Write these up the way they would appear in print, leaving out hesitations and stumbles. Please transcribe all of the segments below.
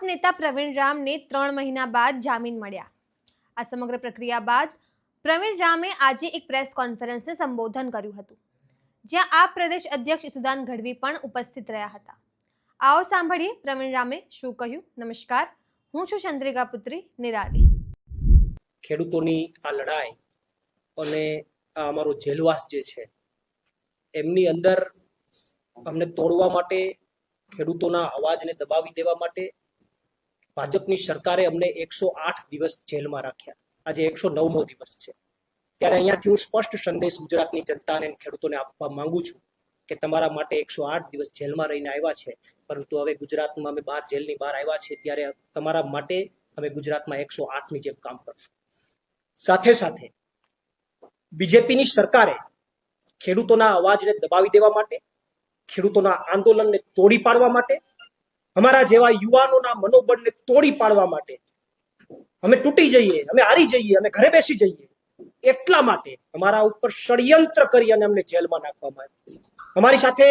नेता प्रवीण राम ने 3 महीना बाद जामीन મળ્યા। આ સમગ્ર પ્રક્રિયા બાદ પ્રવીણ રામે આજે એક પ્રેસ કોન્ફરન્સને સંબોધન કર્યું હતું, જ્યાં આપ પ્રદેશ અધ્યક્ષ ઈસુદાન ગઢવી પણ ઉપસ્થિત રહ્યા હતા। આવો સાંભળીએ પ્રવીણ રામે શું કહ્યું। નમસ્કાર, હું છું ચંદ્રિકા પુત્રી નિરાલી। ખેડૂતોની આ લડાઈ અને આ અમારો જેલવાસ જે છે એમની અંદર અમને તોડવા માટે, ખેડૂતોના અવાજને દબાવી દેવા માટે ભાજપની સરકારે અમને 108 દિવસ જેલમાં રાખ્યા। આજે 109મો દિવસ છે। ત્યારે અહીંયાથી હું સ્પષ્ટ સંદેશ ગુજરાતની જનતાને અને ખેડૂતોને આપવા માંગુ છું કે તમારા માટે 108 દિવસ જેલમાં રહીને આવ્યા છે, પરંતુ હવે ગુજરાતમાં અમે જેલની બહાર આવ્યા છે ત્યારે તમારા માટે અમે ગુજરાતમાં 108ની જેમ કામ કરશું। સાથે સાથે બીજેપીની સરકારે ખેડૂતોના અવાજને દબાવી દેવા માટે, ખેડૂતોના આંદોલનને તોડી પાડવા માટે, અમારા જેવા યુવાનોના મનોબળને તોડી પાડવા માટે, અમે તૂટી જઈએ, અમે હારી જઈએ, અમે ઘરે બેસી જઈએ, એટલા માટે અમારા ઉપર ષડયંત્ર કરી અને અમને જેલમાં નાખવામાં આવ્યા। અમારી સાથે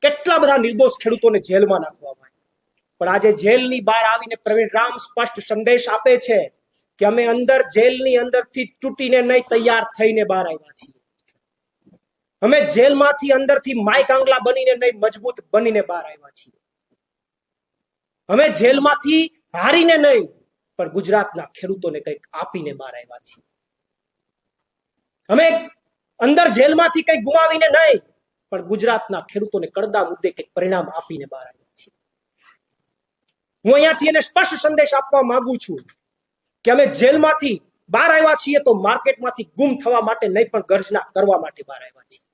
કેટલા બધા નિર્દોષ ખેડૂતોને જેલમાં નાખવામાં આવ્યા। પણ આજે જેલની બહાર આવીને પ્રવીણ રામ સ્પષ્ટ સંદેશ આપે છે કે અમે અંદર જેલની અંદરથી તૂટીને નહીં, તૈયાર થઈને બહાર આવ્યા છીએ। અમે જેલમાંથી અંદરથી માય કાંગલા બનીને નહીં, મજબૂત બનીને બહાર આવ્યા છીએ। અમે જેલમાંથી હારીને નહીં, પણ ગુજરાતના ખેડૂતોને કંઈક આપીને બહાર આવ્યા છીએ। અમે અંદર જેલમાંથી કંઈક ગુમાવીને નહીં, પણ ગુજરાતના ખેડૂતોને કડદા મુદ્દે કંઈક પરિણામ આપીને બહાર આવ્યા છીએ। હું અહીંયાથી એને સ્પષ્ટ સંદેશ આપવા માંગુ છું કે અમે જેલમાંથી બહાર આવ્યા છીએ તો માર્કેટમાંથી ગુમ થવા માટે નહીં, પણ ગર્જના કરવા માટે બહાર આવ્યા છીએ।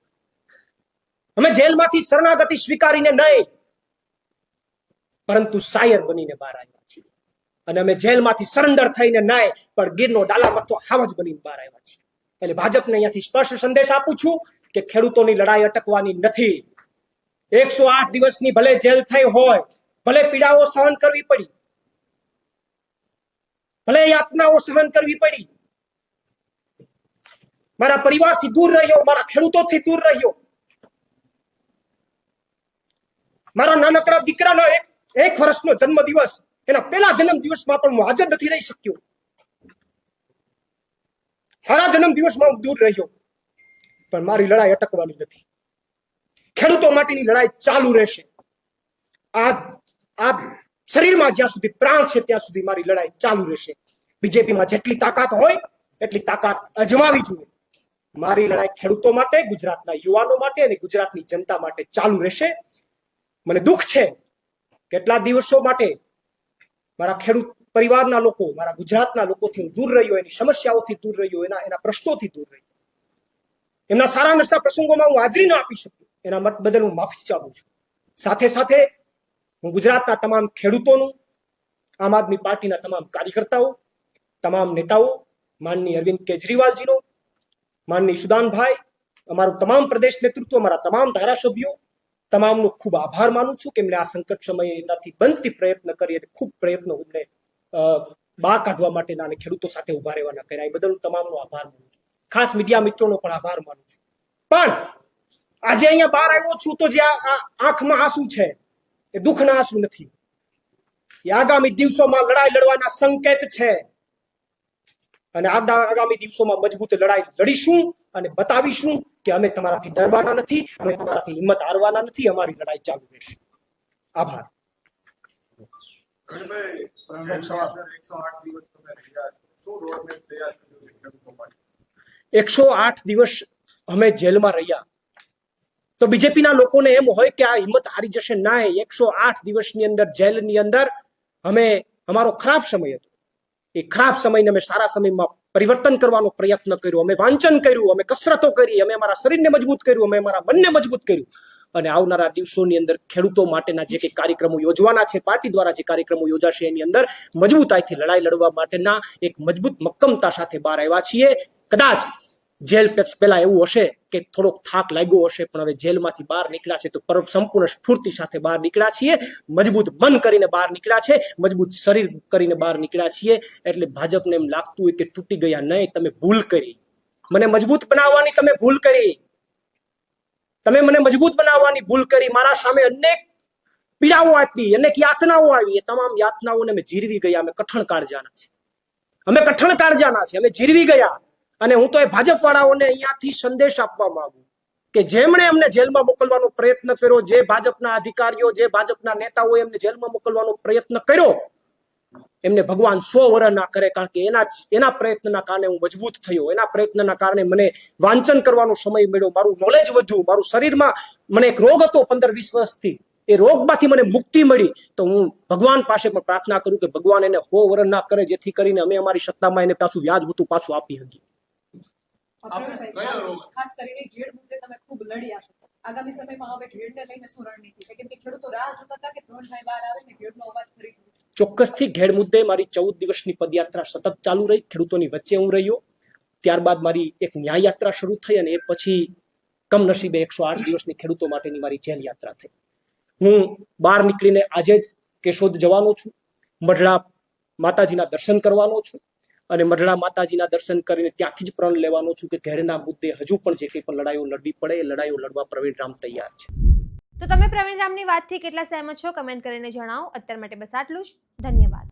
અમે જેલમાંથી શરણાગતિ સ્વીકારીને નહીં, પરંતુ શાયર બનીને બહાર આવ્યા છીએ। અને અમે જેલમાંથી સરેન્ડર થઈને નહીં, પણ ગીરનો ડાલામથો હાવજ બનીને બહાર આવ્યા છીએ। એટલે ભાજપને અહીંયાથી સ્પષ્ટ સંદેશ આપું છું કે ખેડૂતોની લડાઈ અટકવાની નથી। 108 દિવસની ભલે જેલ થઈ હોય, ભલે પીડાઓ સહન કરવી પડી, ભલે યાતનાઓ સહન કરવી પડી, મારા પરિવારથી દૂર રહ્યો, મારા ખેડૂતોથી દૂર રહ્યો, મારા નાનકડા દીકરાનો એક વર્ષનો જન્મદિવસ, એના પહેલા જન્મદિવસમાં પણ હું હાજર નથી રહી શક્યો। મારા જન્મદિવસમાં હું દૂર રહ્યો, પણ મારી લડાઈ અટકવાની નથી। ખેડૂતો માટેની લડાઈ ચાલુ રહેશે। આ શરીરમાં જ્યાં સુધી પ્રાણ છે ત્યાં સુધી મારી લડાઈ ચાલુ રહેશે। બીજેપીમાં જેટલી તાકાત હોય એટલી તાકાત અજમાવી જોઈએ। મારી લડાઈ ખેડૂતો માટે, ગુજરાતના યુવાનો માટે અને ગુજરાતની જનતા માટે ચાલુ રહેશે। મને દુઃખ છે કેટલા દિવસો માટે મારા ખેડૂત પરિવારના લોકો, મારા ગુજરાતના લોકોથી હું દૂર રહ્યો, એની સમસ્યાઓથી દૂર રહ્યો, એના પ્રશ્નોથી દૂર રહ્યો, એમના સારા નરસા પ્રસંગોમાં હું હાજરી ન આપી શક્યો, એના મત બદલ હું માફી ચાહું છું। સાથે સાથે હું ગુજરાતના તમામ ખેડૂતોનું, આમ આદમી પાર્ટીના તમામ કાર્યકર્તાઓ, તમામ નેતાઓ, માનનીય અરવિંદ કેજરીવાલજીનો, માનનીય ઈસુદાનભાઈ, અમારું તમામ પ્રદેશ નેતૃત્વ, અમારા તમામ ધારાસભ્યો, તમામનો ખૂબ આભાર માનું છું કે એમણે આ સંકટ સમયે એનાથી બનતી પ્રયત્ન કરી અને ખૂબ પ્રયત્નો એમણે બહાર કાઢવા માટેના અને ખેડૂતો સાથે ઉભા રહેવાના કર્યા। એ બદલ હું તમામનો આભાર માનું છું। ખાસ મીડિયા મિત્રોનો પણ આભાર માનું છું। પણ આજે અહીંયા બહાર આવ્યો છું તો જે આંખમાં આંસુ છે એ દુઃખના આંસુ નથી, એ આગામી દિવસોમાં લડાઈ લડવાના સંકેત છે। અને આગામી દિવસોમાં મજબૂત લડાઈ લડીશું અને બતાવીશું કે અમે તમારાથી ડરવાના નથી, અમે તમારાથી હિંમત હારવાના નથી, અમારી લડાઈ ચાલુ રહેશે। આભાર। 108 દિવસ અમે જેલમાં રહ્યા તો બીજેપીના લોકોને એમ હોય કે આ હિંમત હારી જશે। ના, 108 દિવસની અંદર જેલની અંદર અમે અમારો ખરાબ સમય હતો, એ ખરાબ સમયને અમે સારા સમયમાં પરિવર્તન કરવાનો પ્રયત્ન કર્યો। અમે વાંચન કર્યું, અમે કસરતો કરી, અમે અમારા શરીરને મજબૂત કર્યું, અમે અમારા મનને મજબૂત કર્યું। અને આવનારા દિવસોની અંદર ખેડૂતો માટેના જે કંઈ કાર્યક્રમો યોજવાના છે, પાર્ટી દ્વારા જે કાર્યક્રમો યોજાશે, એની અંદર મજબૂતાઈથી લડાઈ લડવા માટેના એક મજબૂત મક્કમતા સાથે બહાર આવ્યા છીએ। કદાચ જેલ પહેલા એવું હશે કે થોડોક થાક લાગ્યો હશે, પણ હવે જેલમાંથી બહાર નીકળ્યા છે તો સંપૂર્ણ સ્ફૂર્તિ સાથે બહાર નીકળ્યા છીએ, મજબૂત મન કરીને બહાર નીકળ્યા છે, મજબૂત શરીર કરીને બહાર નીકળ્યા છીએ। એટલે ભાજપને એમ લાગતું હોય કે તૂટી ગયા, નહીં, તમે ભૂલ કરી, મને મજબૂત બનાવવાની તમે ભૂલ કરી, તમે મને મજબૂત બનાવવાની ભૂલ કરી। મારા સામે અનેક પીડાઓ આપી, અનેક યાતનાઓ આવી, એ તમામ યાતનાઓને અમે જીરવી ગયા. અમે કઠણ કાળજાના છે, અમે જીરવી ગયા. અને હું તો એ ભાજપ વાળાઓને અહીંયાથી સંદેશ આપવા માંગુ કે જેમણે અમને જેલમાં મોકલવાનો પ્રયત્ન કર્યો, જે ભાજપના અધિકારીઓ, જે ભાજપના નેતાઓએ એમને જેલમાં મોકલવાનો પ્રયત્ન કર્યો, એમને ભગવાન 100 વર્ષ ના કરે. કારણ કે એના પ્રયત્નના કારણે હું મજબૂત થયો, એના પ્રયત્નના કારણે મને વાંચન કરવાનો સમય મળ્યો, મારું નોલેજ વધ્યું, મારું શરીરમાં મને એક રોગ હતો 15-20 વર્ષથી, એ રોગમાંથી મને મુક્તિ મળી. તો હું ભગવાન પાસે પણ પ્રાર્થના કરું કે ભગવાન એને 100 વર્ષ ના કરે, જેથી કરીને અમે અમારી સત્તામાં એને પાછું વ્યાજ હતું પાછું આપી શકીએ. ખાસ કરીને ઘેડ મુદ્દે તમે ખૂબ લડ્યા છો. આગામી સમયમાં હવે ઘેડને લઈને શું રણનીતિ છે? કેમ કે ખેડૂતો રાહ જોતા હતા કે ધ્રોણભાઈ બહાર આવે ને ઘેડનો અવાજ ફરીથી. ચોક્કસથી ઘેડ મુદ્દે મારી 14 દિવસની પદયાત્રા સતત ચાલુ રહી. ખેડૂતોની વચ્ચે હું રહ્યો. ત્યારબાદ મારી એક ન્યાય યાત્રા શરૂ થઈ અને એ પછી કમનસીબે 108 દિવસની ખેડૂતો માટેની મારી જેલ યાત્રા થઈ. હું બહાર નીકળીને આજે જ કેશોદ જવાનો છું, મઢડા માતાજીના દર્શન કરવાનો છું અને મઢડા માતાજીના દર્શન કરીને ત્યાંથી જ પ્રણ લેવાનો છું કે ઘેડના મુદ્દે હજુ પણ જે કંઈ પણ લડાઈઓ લડવી પડે એ લડાઈઓ લડવા પ્રવીણ રામ તૈયાર છે. તો તમે પ્રવીણ રામની વાતથી કેટલા સહેમત છો કમેન્ટ કરીને જણાવો. અત્યાર માટે બસ આટલું જ. ધન્યવાદ.